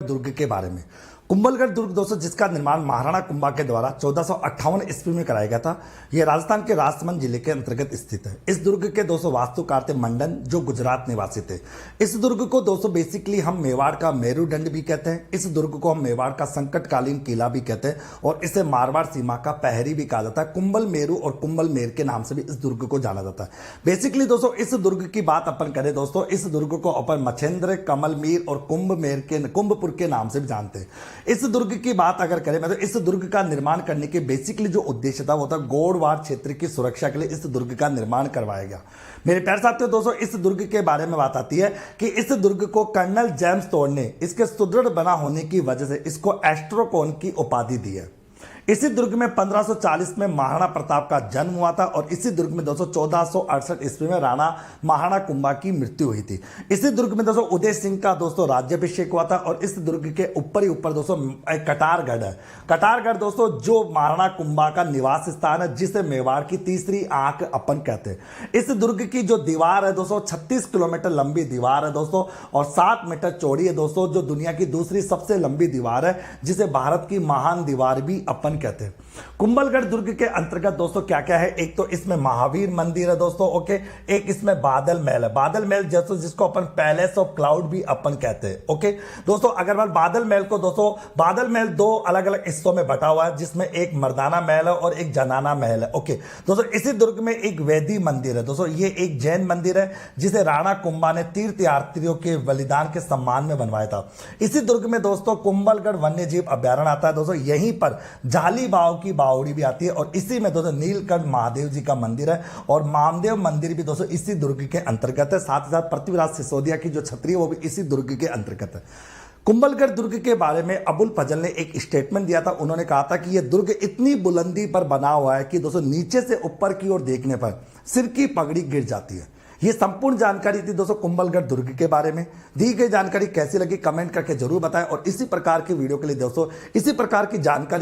दुर्ग के बारे में। कुंभलगढ़ दुर्ग दोस्तों जिसका निर्माण महाराणा कुंभा के द्वारा 1458 ईस्वी में कराया गया था। यह राजस्थान के राजसमंद जिले के अंतर्गत स्थित है। इस दुर्ग के दोस्तों वास्तुकार थे मंडन, जो गुजरात निवासी थे। इस दुर्ग को दोस्तों बेसिकली हम मेवाड़ का मेरुदंड भी कहते हैं। इस दुर्ग को हम मेवाड़ का संकटकालीन किला भी कहते हैं और इसे मारवाड़ सीमा का पहरी भी कहा जाता है। कुंभल मेरू और कुंभल मेर के नाम से भी इस दुर्ग को जाना जाता है। बेसिकली दोस्तों इस दुर्ग की बात अपन करें दोस्तों, इस दुर्ग को अपन मछेंद्र, कमलमीर और कुंभपुर के नाम से भी जानते हैं। इस दुर्ग की बात अगर करें मतलब इस दुर्ग का निर्माण करने के बेसिकली जो उद्देश्य था वो था गोड़वाड़ क्षेत्र की सुरक्षा के लिए इस दुर्ग का निर्माण करवाया गया। मेरे प्यारे साथियों दोस्तों इस दुर्ग के बारे में बात आती है कि इस दुर्ग को कर्नल जेम्स टोड ने इसके सुदृढ़ बना होने की वजह से इसको एस्ट्रोकोन की उपाधि दी है। इसी दुर्ग में 1540 में महाराणा प्रताप का जन्म हुआ था और इसी दुर्ग में दोस्तों 1468 ईस्वी में राणा महाराणा कुंभा की मृत्यु हुई थी। इसी दुर्ग में दोस्तों उदय सिंह का दोस्तों राज्याभिषेक हुआ था और इस दुर्ग के ऊपर ही ऊपर दोस्तों एक कटारगढ़ है। कटारगढ़ दोस्तों जो महाराणा कुंभा का निवास स्थान है, जिसे मेवाड़ की तीसरी आंख अपन कहते हैं। इस दुर्ग की जो दीवार है दोस्तों 36 किलोमीटर लंबी दीवार है दोस्तों और 7 मीटर चौड़ी है दोस्तों, जो दुनिया की दूसरी सबसे लंबी दीवार है, जिसे भारत की महान दीवार भी अपन कहते हैं। कुंभलगढ़ दुर्ग के अंतर्गत दोस्तों क्या क्या है, एक तो इसमें महावीर मंदिर है दोस्तों, ओके, एक इसमें बादल महल है। बादल महल जैसे जिसको अपन पैलेस ऑफ क्लाउड भी अपन कहते हैं, ओके दोस्तों। अगर बादल महल को दोस्तों, बादल महल 2 अलग अलग हिस्सों में बटा हुआ है, जिसमें एक मर्दाना महल है और एक जनाना महल है, ओके दोस्तों। इसी दुर्ग में एक वैदी मंदिर है दोस्तों, ये एक जैन मंदिर है जिसे राणा कुंभा ने तीर्थयात्रियों के बलिदान के सम्मान में बनवाया था। इसी दुर्ग में दोस्तों कुंभलगढ़ वन्य जीव अभ्यारण्य आता है दोस्तों, यहीं पर जाली बाव की बावड़ी भी आती है और इसी में दोस्तों नीलकंठ महादेव जी का मंदिर है और मामदेव मंदिर भी दोस्तों इसी दुर्ग के अंतर्गत है। साथ ही साथ पृथ्वीराज सिसोदिया की जो छतरी है वो भी इसी दुर्ग के अंतर्गत है। कुंभलगढ़ दुर्ग के बारे में अबुल फजल ने एक स्टेटमेंट दिया था। उन्होंने कहा था कि यह दुर्ग इतनी बुलंदी पर बना हुआ है कि दोस्तों नीचे से ऊपर की ओर देखने पर सिर की पगड़ी गिर जाती है। ये संपूर्ण जानकारी थी दोस्तों कुंभलगढ़ दुर्ग के बारे में। दी गई जानकारी कैसी लगी कमेंट करके जरूर बताएं और इसी प्रकार की वीडियो के लिए दोस्तों, इसी प्रकार की जानकारी